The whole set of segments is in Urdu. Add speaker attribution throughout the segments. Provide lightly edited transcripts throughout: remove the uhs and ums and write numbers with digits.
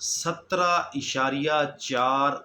Speaker 1: 17.4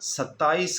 Speaker 1: 27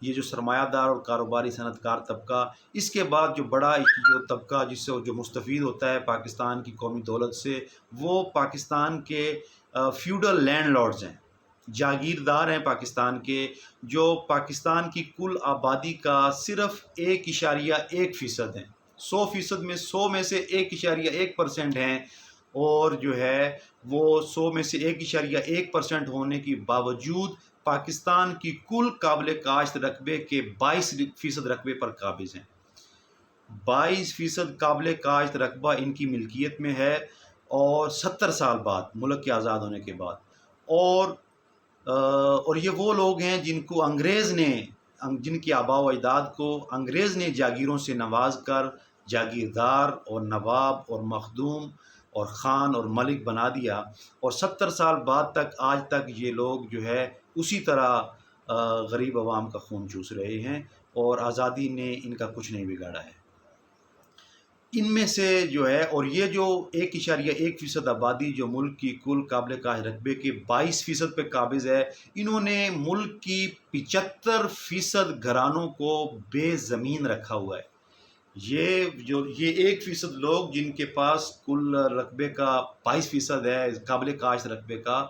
Speaker 1: یہ جو سرمایہ دار اور کاروباری صنعت کار طبقہ، اس کے بعد جو بڑا جو طبقہ جس سے جو مستفید ہوتا ہے پاکستان کی قومی دولت سے، وہ پاکستان کے فیوڈل لینڈ لارڈز ہیں، جاگیردار ہیں پاکستان کے، جو پاکستان کی کل آبادی کا صرف 1.1% ہیں۔ 100% میں 100 میں سے 1.1% ہیں، اور جو ہے وہ 100 میں سے 1.1% ہونے کے باوجود پاکستان کی کل قابل کاشت رقبے کے 22% رقبے پر قابض ہیں۔ 22% قابل کاشت رقبہ ان کی ملکیت میں ہے، اور 70 سال بعد ملک کے آزاد ہونے کے بعد، اور یہ وہ لوگ ہیں جن کو انگریز نے، جن کے آباء و اجداد کو انگریز نے جاگیروں سے نواز کر جاگیردار اور نواب اور مخدوم اور خان اور ملک بنا دیا، اور 70 سال بعد تک آج تک یہ لوگ جو ہے اسی طرح غریب عوام کا خون چوس رہے ہیں، اور آزادی نے ان کا کچھ نہیں بگاڑا ہے۔ ان میں سے جو ہے، اور یہ جو 1.1% آبادی جو ملک کی کل قابل کاشت رقبے کے 22% پہ قابض ہے، انہوں نے ملک کی 75% گھرانوں کو بے زمین رکھا ہوا ہے۔ یہ 1% لوگ جن کے پاس کل رقبے کا 22% ہے قابل کاشت رقبے کا،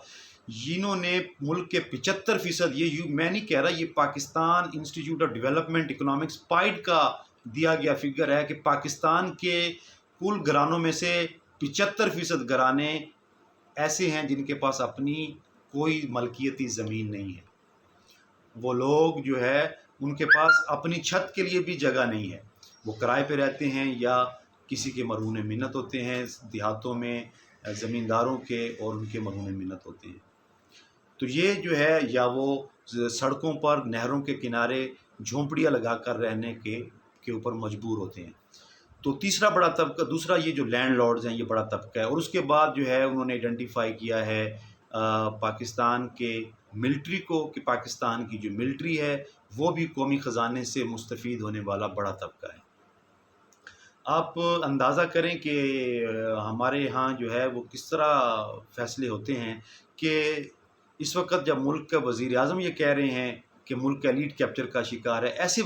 Speaker 1: جنہوں نے ملک کے 75%، یہ میں نہیں کہہ رہا، یہ Pakistan institute of development economics PIDE کا دیا گیا فگر ہے کہ پاکستان کے کل گھرانوں میں سے 75% گھرانے ایسے ہیں جن کے پاس اپنی کوئی ملکیتی زمین نہیں ہے۔ وہ لوگ جو ہے ان کے پاس اپنی چھت کے لیے بھی جگہ نہیں ہے، وہ کرائے پہ رہتے ہیں یا کسی کے مرہون منت ہوتے ہیں، دیہاتوں میں زمینداروں کے اور ان کے مرہون منت ہوتے ہیں۔ تو یہ جو ہے، یا وہ سڑکوں پر نہروں کے کنارے جھونپڑیاں لگا کر رہنے کے اوپر مجبور ہوتے ہیں۔ تو تیسرا بڑا طبقہ، دوسرا یہ جو لینڈ لارڈز ہیں، یہ بڑا طبقہ ہے، اور اس کے بعد جو ہے انہوں نے آئیڈینٹیفائی کیا ہے پاکستان کے ملٹری کو، کہ پاکستان کی جو ملٹری ہے وہ بھی قومی خزانے سے مستفید ہونے والا بڑا طبقہ ہے۔ آپ اندازہ کریں کہ ہمارے ہاں جو ہے وہ کس طرح فیصلے ہوتے ہیں، کہ اس وقت جب ملک کا وزیر اعظم یہ کہہ رہے ہیں کہ ملک ایلیٹ کیپچر کا شکار ہے، ایسے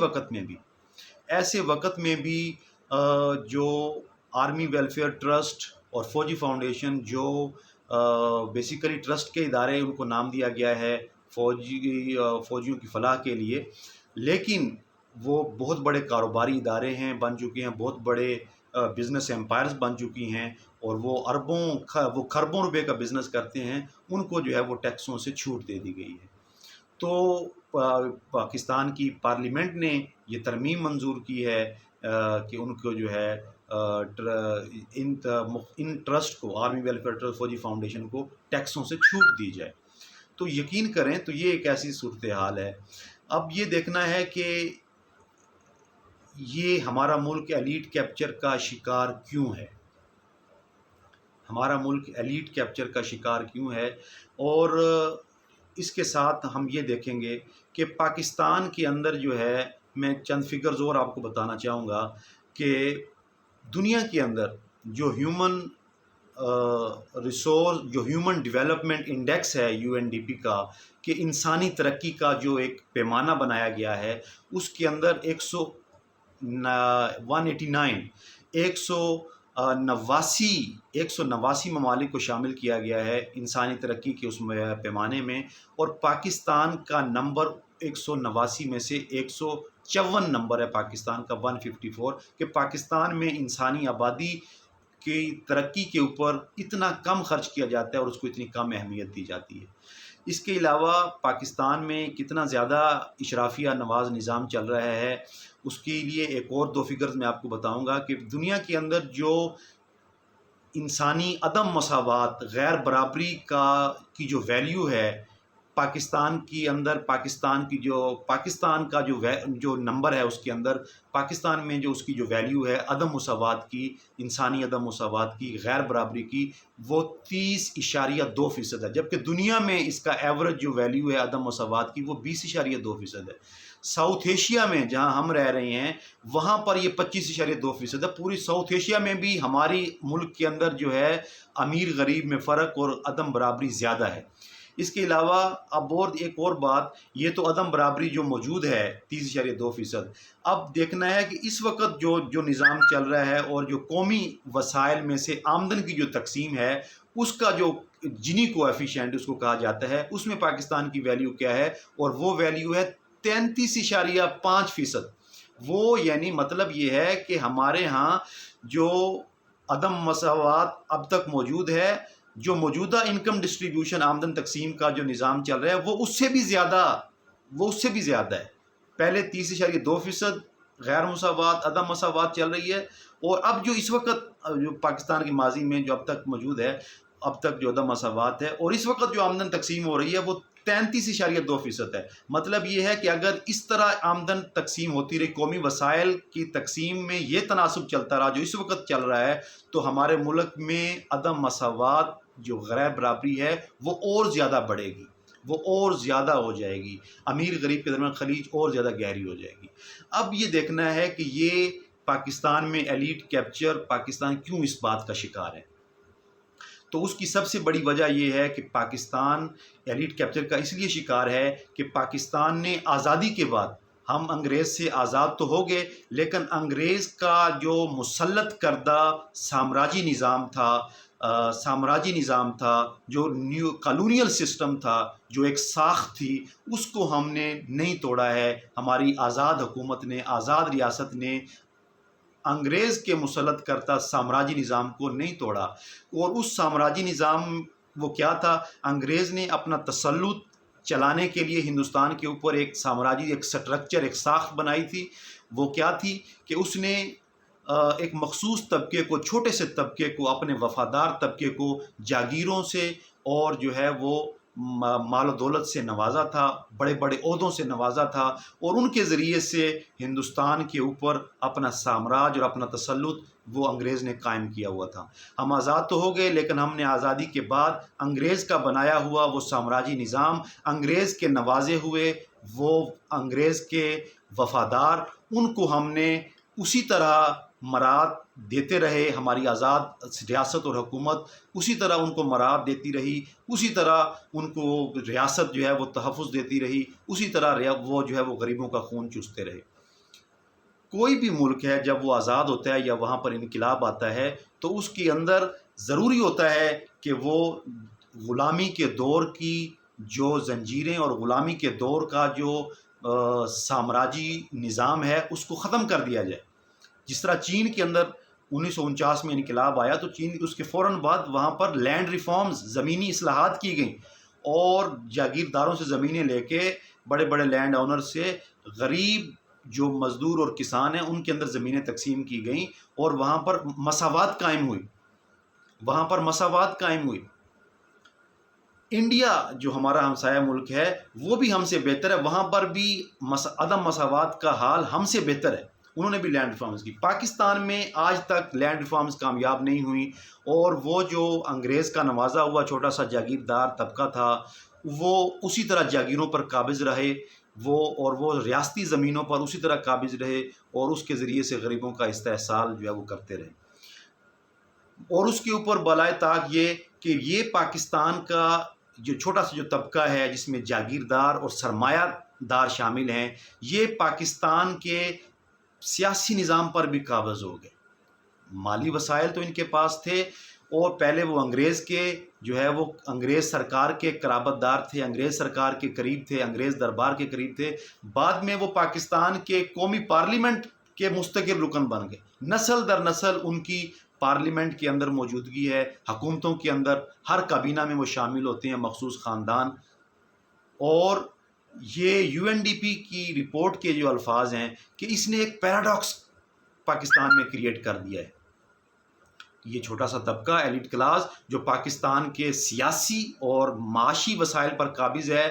Speaker 1: وقت میں بھی جو آرمی ویلفیئر ٹرسٹ اور فوجی فاؤنڈیشن، جو بیسیکلی ٹرسٹ کے ادارے، ان کو نام دیا گیا ہے فوجیوں کی فلاح کے لیے، لیکن وہ بہت بڑے کاروباری ادارے ہیں، بن چکے ہیں، بہت بڑے بزنس ایمپائرز بن چکی ہیں، اور وہ کھربوں روپے کا بزنس کرتے ہیں، ان کو جو ہے وہ ٹیکسوں سے چھوٹ دے دی گئی ہے۔ تو پاکستان کی پارلیمنٹ نے یہ ترمیم منظور کی ہے کہ ان کو جو ہے ان ٹرسٹ کو، آرمی ویلفیئر ٹرسٹ، فوجی فاؤنڈیشن کو ٹیکسوں سے چھوٹ دی جائے۔ تو یقین کریں تو یہ ایک ایسی صورتحال ہے۔ اب یہ دیکھنا ہے کہ یہ ہمارا ملک ایلیٹ کیپچر کا شکار کیوں ہے، اور اس کے ساتھ ہم یہ دیکھیں گے کہ پاکستان کے اندر جو ہے، میں چند فگرز اور آپ کو بتانا چاہوں گا کہ دنیا کے اندر جو ہیومن ڈیولپمنٹ انڈیکس ہے UNDP کا، کہ انسانی ترقی کا جو ایک پیمانہ بنایا گیا ہے، اس کے اندر 189 ممالک کو شامل کیا گیا ہے انسانی ترقی کے اس پیمانے میں، اور پاکستان کا نمبر 189 میں سے 154 نمبر ہے پاکستان کا، 154، کہ پاکستان میں انسانی آبادی کی ترقی کے اوپر اتنا کم خرچ کیا جاتا ہے اور اس کو اتنی کم اہمیت دی جاتی ہے۔ اس کے علاوہ پاکستان میں کتنا زیادہ اشرافیہ نواز نظام چل رہا ہے، اس کے لیے ایک اور 2 فگرز میں آپ کو بتاؤں گا کہ دنیا کے اندر جو انسانی عدم مساوات، غیر برابری کی جو ویلیو ہے پاکستان کے اندر، پاکستان کا جو نمبر ہے، اس کے اندر پاکستان میں جو اس کی جو ویلیو ہے عدم مساوات کی، انسانی عدم مساوات کی، غیر برابری کی، وہ 30.2% ہے، جبکہ دنیا میں اس کا ایوریج جو ویلیو ہے عدم مساوات کی، وہ 20.2% ہے۔ ساؤتھ ایشیا میں جہاں ہم رہ رہے ہیں، وہاں پر یہ 25.2% ہے۔ پوری ساؤتھ ایشیا میں بھی ہماری ملک کے اندر جو ہے امیر غریب میں فرق اور عدم برابری زیادہ ہے۔ اس کے علاوہ اب اور ایک اور بات، یہ تو عدم برابری جو موجود ہے 30.2%، اب دیکھنا ہے کہ اس وقت جو نظام چل رہا ہے اور جو قومی وسائل میں سے آمدن کی جو تقسیم ہے، اس کا جو جنی کویفیشینٹ اس کو کہا جاتا ہے، اس میں پاکستان کی ویلیو کیا ہے، اور وہ ویلیو ہے 33.5%۔ وہ یعنی مطلب یہ ہے کہ ہمارے ہاں جو عدم مساوات اب تک موجود ہے، جو موجودہ انکم ڈسٹریبیوشن آمدن تقسیم کا جو نظام چل رہا ہے وہ اس سے بھی زیادہ ہے۔ پہلے 30.2% غیر مساوات، عدم مساوات چل رہی ہے، اور اب جو اس وقت جو پاکستان کے ماضی میں جو اب تک موجود ہے، اب تک جو عدم مساوات ہے، اور اس وقت جو آمدن تقسیم ہو رہی ہے وہ 33.2% ہے۔ مطلب یہ ہے کہ اگر اس طرح آمدن تقسیم ہوتی رہی، قومی وسائل کی تقسیم میں یہ تناسب چلتا رہا جو اس وقت چل رہا ہے، تو ہمارے ملک میں عدم مساوات جو غیر برابری ہے وہ اور زیادہ بڑھے گی، وہ اور زیادہ ہو جائے گی، امیر غریب کے درمیان خلیج اور زیادہ گہری ہو جائے گی۔ اب یہ دیکھنا ہے کہ یہ پاکستان میں ایلیٹ کیپچر پاکستان کیوں اس بات کا شکار ہے۔ تو اس کی سب سے بڑی وجہ یہ ہے کہ پاکستان ایلیٹ کیپچر کا اس لیے شکار ہے کہ پاکستان نے آزادی کے بعد، ہم انگریز سے آزاد تو ہو گئے، لیکن انگریز کا جو مسلط کردہ سامراجی نظام تھا، جو نیو کالونیل سسٹم تھا، جو ایک ساخت تھی، اس کو ہم نے نہیں توڑا ہے۔ ہماری آزاد حکومت نے، آزاد ریاست نے انگریز کے مسلط کرتا سامراجی نظام کو نہیں توڑا، اور اس سامراجی نظام وہ کیا تھا؟ انگریز نے اپنا تسلط چلانے کے لیے ہندوستان کے اوپر ایک سامراجی، ایک سٹرکچر، ایک ساخت بنائی تھی۔ وہ کیا تھی کہ اس نے ایک مخصوص طبقے کو، چھوٹے سے طبقے کو، اپنے وفادار طبقے کو جاگیروں سے اور جو ہے وہ مال و دولت سے نوازا تھا، بڑے بڑے عہدوں سے نوازا تھا، اور ان کے ذریعے سے ہندوستان کے اوپر اپنا سامراج اور اپنا تسلط وہ انگریز نے قائم کیا ہوا تھا۔ ہم آزاد تو ہو گئے، لیکن ہم نے آزادی کے بعد انگریز کا بنایا ہوا وہ سامراجی نظام، انگریز کے نوازے ہوئے وہ انگریز کے وفادار، ان کو ہم نے اسی طرح مراعات دیتے رہے۔ ہماری آزاد ریاست اور حکومت اسی طرح ان کو مراعات دیتی رہی، اسی طرح ان کو ریاست جو ہے وہ تحفظ دیتی رہی، اسی طرح وہ جو ہے وہ غریبوں کا خون چوستے رہے۔ کوئی بھی ملک ہے جب وہ آزاد ہوتا ہے یا وہاں پر انقلاب آتا ہے تو اس کے اندر ضروری ہوتا ہے کہ وہ غلامی کے دور کی جو زنجیریں اور غلامی کے دور کا جو سامراجی نظام ہے اس کو ختم کر دیا جائے۔ جس طرح چین کے اندر 1949 میں انقلاب آیا تو چین اس کے فوراً بعد وہاں پر لینڈ ریفارمز، زمینی اصلاحات کی گئیں، اور جاگیرداروں سے زمینیں لے کے، بڑے بڑے لینڈ آنر سے غریب جو مزدور اور کسان ہیں ان کے اندر زمینیں تقسیم کی گئیں، اور وہاں پر مساوات قائم ہوئی۔ انڈیا جو ہمارا ہمسایہ ملک ہے وہ بھی ہم سے بہتر ہے، وہاں پر بھی عدم مساوات کا حال ہم سے بہتر ہے، انہوں نے بھی لینڈ ریفارمز کی۔ پاکستان میں آج تک لینڈ ریفارمز کامیاب نہیں ہوئی، اور وہ جو انگریز کا نوازا ہوا چھوٹا سا جاگیردار طبقہ تھا وہ اسی طرح جاگیروں پر قابض رہے، وہ ریاستی زمینوں پر اسی طرح قابض رہے، اور اس کے ذریعے سے غریبوں کا استحصال جو ہے وہ کرتے رہے۔ اور اس کے اوپر بالائے طاق یہ کہ یہ پاکستان کا جو چھوٹا سا جو طبقہ ہے جس میں جاگیردار اور سرمایہ دار شامل ہیں، یہ پاکستان کے سیاسی نظام پر بھی قابض ہو گئے۔ مالی وسائل تو ان کے پاس تھے، اور پہلے وہ انگریز کے جو ہے وہ انگریز سرکار کے قرابت دار تھے، انگریز سرکار کے قریب تھے، انگریز دربار کے قریب تھے۔ بعد میں وہ پاکستان کے قومی پارلیمنٹ کے مستقل رکن بن گئے، نسل در نسل ان کی پارلیمنٹ کے اندر موجودگی ہے، حکومتوں کے اندر ہر کابینہ میں وہ شامل ہوتے ہیں، مخصوص خاندان۔ اور یہ یو این ڈی پی کی رپورٹ کے جو الفاظ ہیں کہ اس نے ایک پیراڈاکس پاکستان میں کریٹ کر دیا ہے۔ یہ چھوٹا سا طبقہ ایلیٹ کلاس جو پاکستان کے سیاسی اور معاشی وسائل پر قابض ہے،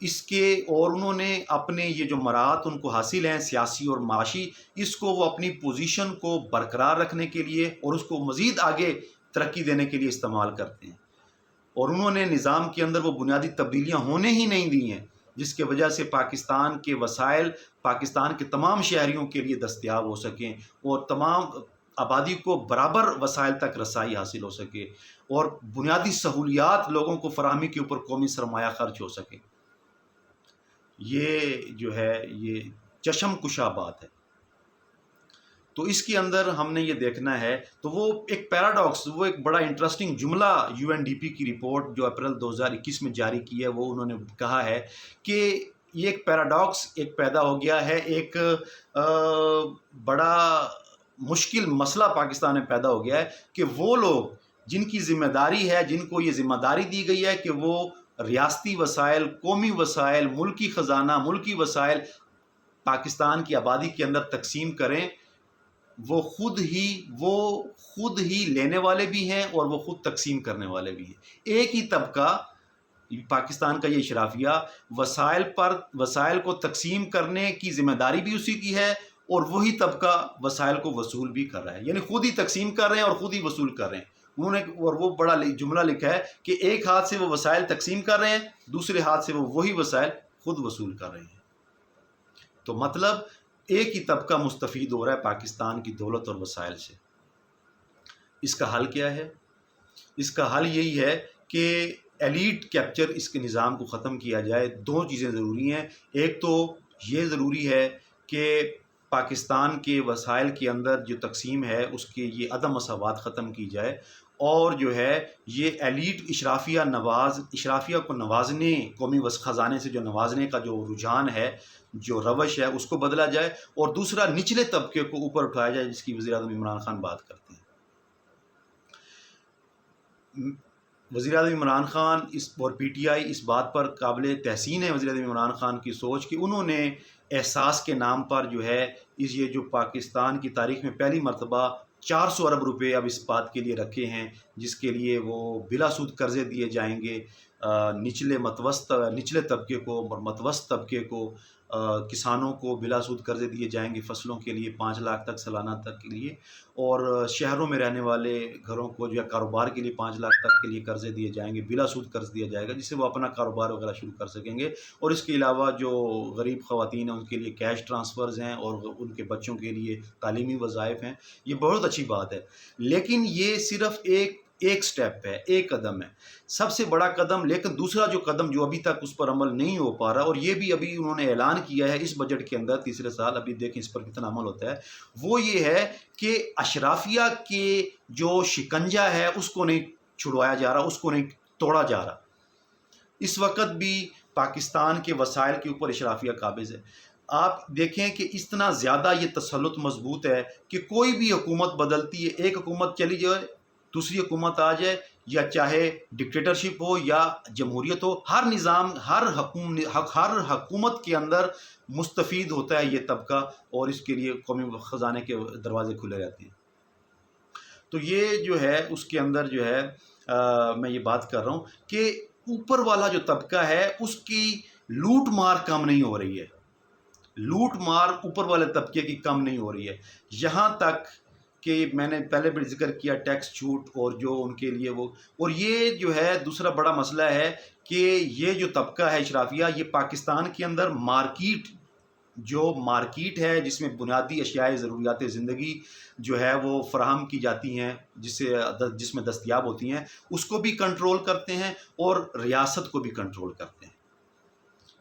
Speaker 1: اس کے اور انہوں نے اپنے یہ جو مراعات ان کو حاصل ہیں سیاسی اور معاشی، اس کو وہ اپنی پوزیشن کو برقرار رکھنے کے لیے اور اس کو مزید آگے ترقی دینے کے لیے استعمال کرتے ہیں، اور انہوں نے نظام کے اندر وہ بنیادی تبدیلیاں ہونے ہی نہیں دی ہیں جس کی وجہ سے پاکستان کے وسائل پاکستان کے تمام شہریوں کے لیے دستیاب ہو سکیں، اور تمام آبادی کو برابر وسائل تک رسائی حاصل ہو سکے اور بنیادی سہولیات لوگوں کو فراہمی کے اوپر قومی سرمایہ خرچ ہو سکے، یہ جو ہے یہ چشم کشا بات ہے۔ تو اس کے اندر ہم نے یہ دیکھنا ہے، تو وہ ایک پیراڈاکس، وہ ایک بڑا انٹرسٹنگ جملہ UNDP کی رپورٹ جو اپریل 2021 میں جاری کی ہے، وہ انہوں نے کہا ہے کہ یہ ایک پیراڈاکس ایک پیدا ہو گیا ہے، ایک بڑا مشکل مسئلہ پاکستان میں پیدا ہو گیا ہے کہ وہ لوگ جن کی ذمہ داری ہے، جن کو یہ ذمہ داری دی گئی ہے کہ وہ ریاستی وسائل، قومی وسائل، ملکی خزانہ، ملکی وسائل پاکستان کی آبادی کے اندر تقسیم کریں، وہ خود ہی لینے والے بھی ہیں اور وہ خود تقسیم کرنے والے بھی ہیں۔ ایک ہی طبقہ، پاکستان کا یہ اشرافیہ، وسائل کو تقسیم کرنے کی ذمہ داری بھی اسی کی ہے اور وہی طبقہ وسائل کو وصول بھی کر رہا ہے، یعنی خود ہی تقسیم کر رہے ہیں اور خود ہی وصول کر رہے ہیں۔ انہوں نے اور وہ بڑا جملہ لکھا ہے کہ ایک ہاتھ سے وہ وسائل تقسیم کر رہے ہیں، دوسرے ہاتھ سے وہ وہی وسائل خود وصول کر رہے ہیں۔ تو مطلب ایک ہی طبقہ مستفید ہو رہا ہے پاکستان کی دولت اور وسائل سے۔ اس کا حل کیا ہے؟ اس کا حل یہی ہے کہ ایلیٹ کیپچر، اس کے نظام کو ختم کیا جائے۔ دو چیزیں ضروری ہیں، ایک تو یہ ضروری ہے کہ پاکستان کے وسائل کے اندر جو تقسیم ہے اس کے یہ عدم مساوات ختم کی جائے، اور جو ہے یہ ایلیٹ اشرافیہ کو نوازنے، قومی خزانے سے جو نوازنے کا جو رجحان ہے، جو روش ہے، اس کو بدلا جائے، اور دوسرا نچلے طبقے کو اوپر اٹھایا جائے، جس کی وزیر اعظم عمران خان بات کرتے ہیں۔ وزیر اعظم عمران خان اور PTI اس بات پر قابل تحسین ہے، وزیر اعظم عمران خان کی سوچ، کہ انہوں نے احساس کے نام پر جو ہے یہ جو پاکستان کی تاریخ میں پہلی مرتبہ 400 ارب روپے اب اس بات کے لیے رکھے ہیں، جس کے لیے وہ بلا سود قرضے دیے جائیں گے نچلے طبقے کو اور متوسط طبقے کو، کسانوں کو بلا سود قرضے دیے جائیں گے فصلوں کے لیے 5 لاکھ تک سالانہ تک کے لیے، اور شہروں میں رہنے والے گھروں کو جو ہے کاروبار کے لیے 5 لاکھ تک کے لیے قرضے دیے جائیں گے، بلا سود قرض دیا جائے گا، جس سے وہ اپنا کاروبار وغیرہ شروع کر سکیں گے۔ اور اس کے علاوہ جو غریب خواتین ہیں ان کے لیے کیش ٹرانسفرز ہیں، اور ان کے بچوں کے لیے تعلیمی وظائف ہیں۔ یہ بہت اچھی بات ہے، لیکن یہ صرف ایک سٹیپ ہے، ایک قدم ہے، سب سے بڑا قدم۔ لیکن دوسرا جو قدم جو ابھی تک اس پر عمل نہیں ہو پا رہا، اور یہ بھی ابھی انہوں نے اعلان کیا ہے اس بجٹ کے اندر تیسرے سال، ابھی دیکھیں اس پر کتنا عمل ہوتا ہے، وہ یہ ہے کہ اشرافیہ کے جو شکنجہ ہے اس کو نہیں چھڑوایا جا رہا، اس کو نہیں توڑا جا رہا۔ اس وقت بھی پاکستان کے وسائل کے اوپر اشرافیہ قابض ہے۔ آپ دیکھیں کہ اتنا زیادہ یہ تسلط مضبوط ہے کہ کوئی بھی حکومت بدلتی ہے، ایک حکومت چلی جائے، دوسری حکومت آ جائے، یا چاہے ڈکٹیٹرشپ ہو یا جمہوریت ہو، ہر نظام، ہر حکومت کے اندر مستفید ہوتا ہے یہ طبقہ، اور اس کے لیے قومی خزانے کے دروازے کھلے رہتے ہیں۔ تو یہ جو ہے اس کے اندر جو ہے میں یہ بات کر رہا ہوں کہ اوپر والا جو طبقہ ہے اس کی لوٹ مار کم نہیں ہو رہی ہے، لوٹ مار اوپر والے طبقے کی کم نہیں ہو رہی ہے، یہاں تک کہ میں نے پہلے بھی ذکر کیا ٹیکس چھوٹ، اور جو ان کے لیے وہ، اور یہ جو ہے دوسرا بڑا مسئلہ ہے کہ یہ جو طبقہ ہے اشرافیہ، یہ پاکستان کے اندر مارکیٹ ہے جس میں بنیادی اشیاء ضروریات زندگی جو ہے وہ فراہم کی جاتی ہیں، جس میں دستیاب ہوتی ہیں، اس کو بھی کنٹرول کرتے ہیں اور ریاست کو بھی کنٹرول کرتے ہیں۔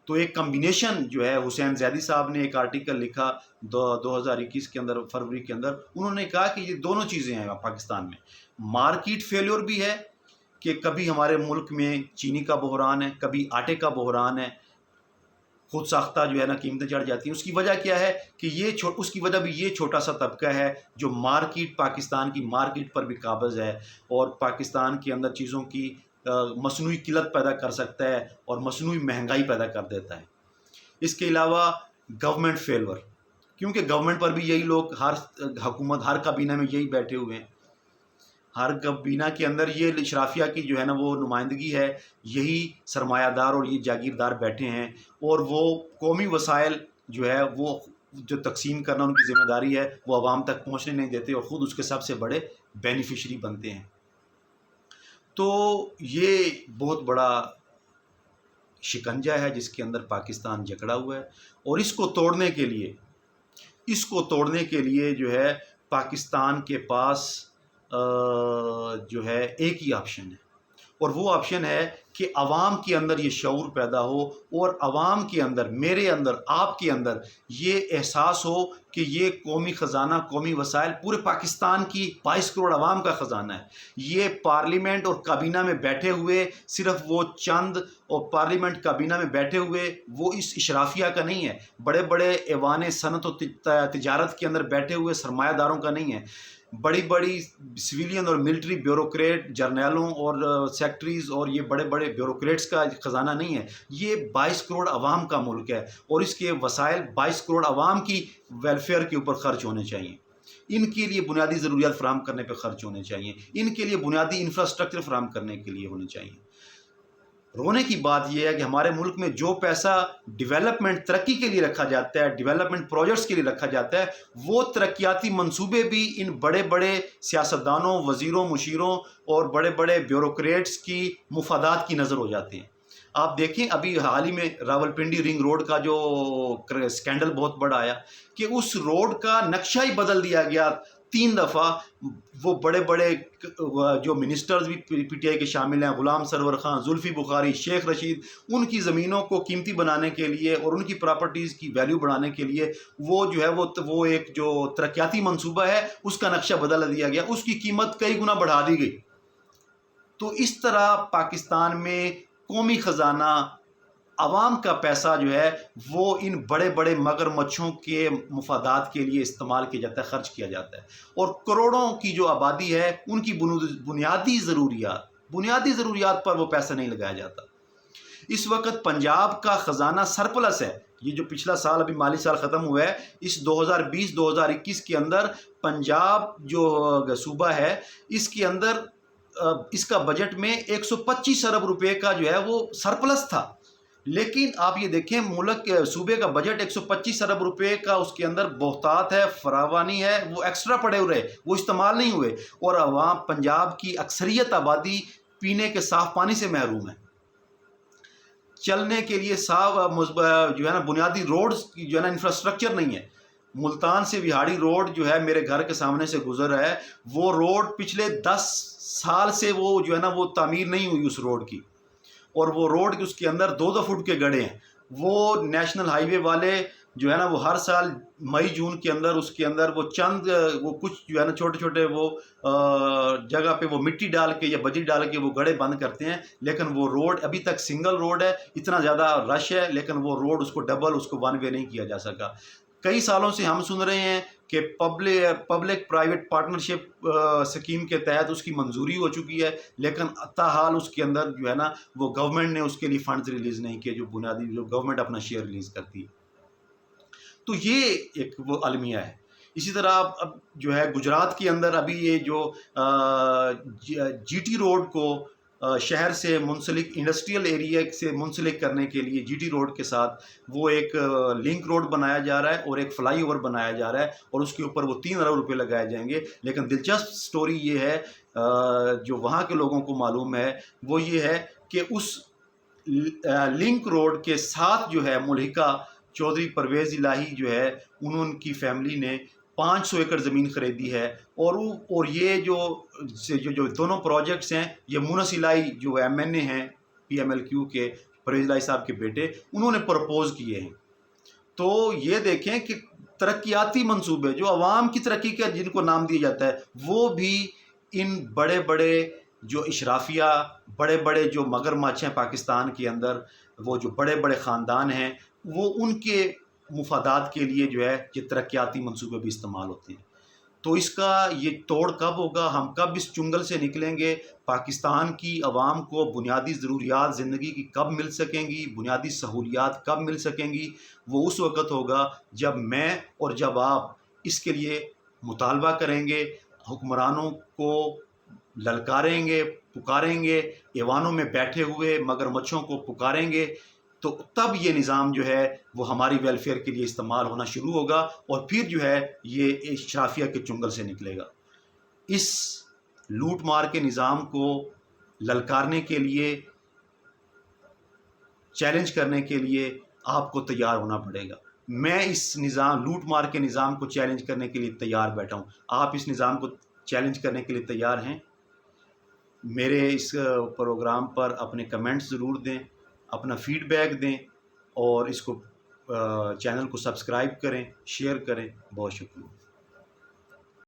Speaker 1: تو ایک کمبینیشن جو ہے، حسین زیدی صاحب نے ایک آرٹیکل لکھا 2021 کے اندر، فروری کے اندر، انہوں نے کہا کہ یہ دونوں چیزیں ہیں پاکستان میں، مارکیٹ فیلیور بھی ہے کہ کبھی ہمارے ملک میں چینی کا بحران ہے، کبھی آٹے کا بحران ہے، خود ساختہ جو ہے نا قیمتیں چڑھ جاتی ہیں۔ اس کی وجہ کیا ہے کہ اس کی وجہ بھی یہ چھوٹا سا طبقہ ہے جو پاکستان کی مارکیٹ پر بھی قابض ہے، اور پاکستان کے اندر چیزوں کی مصنوعی قلت پیدا کر سکتا ہے اور مصنوعی مہنگائی پیدا کر دیتا ہے۔ اس کے علاوہ گورنمنٹ فیلور، کیونکہ گورنمنٹ پر بھی یہی لوگ، ہر کابینہ میں یہی بیٹھے ہوئے ہیں، ہر کابینہ کے اندر یہ اشرافیہ کی جو ہے نا وہ نمائندگی ہے، یہی سرمایہ دار اور یہ جاگیردار بیٹھے ہیں، اور وہ قومی وسائل جو ہے وہ جو تقسیم کرنا ان کی ذمہ داری ہے، وہ عوام تک پہنچنے نہیں دیتے، اور خود اس کے سب سے بڑے بینیفیشری بنتے ہیں۔ تو یہ بہت بڑا شکنجہ ہے جس کے اندر پاکستان جکڑا ہوا ہے، اور اس کو توڑنے کے لیے جو ہے پاکستان کے پاس جو ہے ایک ہی آپشن ہے، اور وہ آپشن ہے کہ عوام کے اندر یہ شعور پیدا ہو، اور عوام کے اندر، میرے اندر، آپ کے اندر یہ احساس ہو کہ یہ قومی خزانہ، قومی وسائل پورے پاکستان کی 22 کروڑ عوام کا خزانہ ہے۔ یہ پارلیمنٹ اور کابینہ میں بیٹھے ہوئے صرف وہ چند، اور پارلیمنٹ کابینہ میں بیٹھے ہوئے وہ اس اشرافیہ کا نہیں ہے، بڑے بڑے ایوان صنعت و تجارت کے اندر بیٹھے ہوئے سرمایہ داروں کا نہیں ہے، بڑی بڑی سویلین اور ملٹری بیوروکریٹ، جرنیلوں اور سیکٹریز اور یہ بڑے بڑے بیوروکریٹس کا خزانہ نہیں ہے۔ یہ 22 کروڑ عوام کا ملک ہے، اور اس کے وسائل 22 کروڑ عوام کی ویلفیئر کے اوپر خرچ ہونے چاہیے، ان کے لیے بنیادی ضروریات فراہم کرنے پہ خرچ ہونے چاہیے، ان کے لیے بنیادی انفراسٹرکچر فراہم کرنے کے لیے ہونے چاہیے۔ رونے کی بات یہ ہے کہ ہمارے ملک میں جو پیسہ ڈیولپمنٹ، ترقی کے لیے رکھا جاتا ہے، ڈیولپمنٹ پروجیکٹس کے لیے رکھا جاتا ہے، وہ ترقیاتی منصوبے بھی ان بڑے بڑے سیاستدانوں، وزیروں، مشیروں اور بڑے بڑے بیوروکریٹس کی مفادات کی نظر ہو جاتے ہیں۔ آپ دیکھیں ابھی حال ہی میں راولپنڈی رنگ روڈ کا جو اسکینڈل بہت بڑا آیا، کہ اس روڈ کا نقشہ ہی بدل دیا گیا 3 دفعہ۔ وہ بڑے بڑے جو منسٹرز بھی پی ٹی آئی کے شامل ہیں، غلام سرور خان، زلفی بخاری، شیخ رشید، ان کی زمینوں کو قیمتی بنانے کے لیے اور ان کی پراپرٹیز کی ویلیو بڑھانے کے لیے وہ جو ہے وہ ایک جو ترقیاتی منصوبہ ہے اس کا نقشہ بدل دیا گیا، اس کی قیمت کئی گنا بڑھا دی گئی۔ تو اس طرح پاکستان میں قومی خزانہ، عوام کا پیسہ جو ہے وہ ان بڑے بڑے مگر مچھوں کے مفادات کے لیے استعمال کیا جاتا ہے، خرچ کیا جاتا ہے، اور کروڑوں کی جو آبادی ہے ان کی بنیادی ضروریات پر وہ پیسہ نہیں لگایا جاتا۔ اس وقت پنجاب کا خزانہ سرپلس ہے، یہ جو پچھلا سال ابھی مالی سال ختم ہوا ہے، اس 2020-2021 کے اندر پنجاب جو صوبہ ہے اس کے اندر اس کا بجٹ میں 125 ارب روپے کا جو ہے وہ سرپلس تھا، لیکن آپ یہ دیکھیں ملک صوبے کا بجٹ 125 ارب روپے کا، اس کے اندر بہتات ہے، فراوانی ہے، وہ ایکسٹرا پڑے ہوئے، وہ استعمال نہیں ہوئے، اور عوام، پنجاب کی اکثریت آبادی پینے کے صاف پانی سے محروم ہے، چلنے کے لیے صاف جو ہے نا بنیادی روڈز کی جو ہے نا انفراسٹرکچر نہیں ہے۔ ملتان سے وہاڑی روڈ جو ہے میرے گھر کے سامنے سے گزر رہا ہے، وہ روڈ پچھلے 10 سال سے وہ جو ہے نا وہ تعمیر نہیں ہوئی اس روڈ کی، اور وہ روڈ اس کے اندر 2-2 فٹ کے گڑھے ہیں۔ وہ نیشنل ہائی وے والے جو ہے نا وہ ہر سال مئی جون کے اندر اس کے اندر وہ چند وہ کچھ جو ہے نا چھوٹے چھوٹے وہ جگہ پہ وہ مٹی ڈال کے یا بجری ڈال کے وہ گڑھے بند کرتے ہیں، لیکن وہ روڈ ابھی تک سنگل روڈ ہے، اتنا زیادہ رش ہے، لیکن وہ روڈ اس کو ڈبل، اس کو 1 وے نہیں کیا جا سکا۔ کئی سالوں سے ہم سن رہے ہیں کہ پبلک پرائیویٹ پارٹنرشپ اسکیم کے تحت اس کی منظوری ہو چکی ہے، لیکن تاحال اس کے اندر جو ہے نا وہ گورنمنٹ نے اس کے لیے فنڈز ریلیز نہیں کیے، جو بنیادی جو گورنمنٹ اپنا شیئر ریلیز کرتی ہے۔ تو یہ ایک وہ المیہ ہے۔ اسی طرح اب جو ہے گجرات کے اندر ابھی یہ جو جی ٹی روڈ کو شہر سے منسلک، انڈسٹریل ایریا سے منسلک کرنے کے لیے جی ٹی روڈ کے ساتھ وہ ایک لنک روڈ بنایا جا رہا ہے اور ایک فلائی اوور بنایا جا رہا ہے، اور اس کے اوپر وہ 3 ارب روپے لگائے جائیں گے۔ لیکن دلچسپ سٹوری یہ ہے جو وہاں کے لوگوں کو معلوم ہے، وہ یہ ہے کہ اس لنک روڈ کے ساتھ جو ہے ملحقہ چودھری پرویز الہی جو ہے انہوں کی فیملی نے 500 ایکڑ زمین خریدی ہے، اور یہ جو دونوں پروجیکٹس ہیں، یہ مونس الہی جو ایم این اے ہیں پی ایم ایل کیو کے، پرویز الہی صاحب کے بیٹے، انہوں نے پرپوز کیے ہیں۔ تو یہ دیکھیں کہ ترقیاتی منصوبے جو عوام کی ترقی کا جن کو نام دیا جاتا ہے، وہ بھی ان بڑے بڑے جو اشرافیہ، بڑے بڑے جو مگر مچھ ہیں پاکستان کے اندر، وہ جو بڑے بڑے خاندان ہیں، وہ ان کے مفادات کے لیے جو ہے یہ ترقیاتی منصوبے بھی استعمال ہوتے ہیں۔ تو اس کا یہ توڑ کب ہوگا، ہم کب اس چنگل سے نکلیں گے، پاکستان کی عوام کو بنیادی ضروریات زندگی کی کب مل سکیں گی، بنیادی سہولیات کب مل سکیں گی، وہ اس وقت ہوگا جب میں اور جب آپ اس کے لیے مطالبہ کریں گے، حکمرانوں کو للکاریں گے، پکاریں گے، ایوانوں میں بیٹھے ہوئے مگر مچھوں کو پکاریں گے، تو تب یہ نظام جو ہے وہ ہماری ویلفیئر کے لیے استعمال ہونا شروع ہوگا، اور پھر جو ہے یہ اشرافیہ کے چنگل سے نکلے گا۔ اس لوٹ مار کے نظام کو للکارنے کے لیے، چیلنج کرنے کے لیے آپ کو تیار ہونا پڑے گا۔ میں اس نظام لوٹ مار کے نظام کو چیلنج کرنے کے لیے تیار بیٹھا ہوں. آپ اس نظام کو چیلنج کرنے کے لیے تیار ہیں؟ میرے اس پروگرام پر اپنے کمنٹس ضرور دیں، اپنا فیڈ بیک دیں، اور اس کو چینل کو سبسکرائب کریں، شیئر کریں. بہت شکریہ.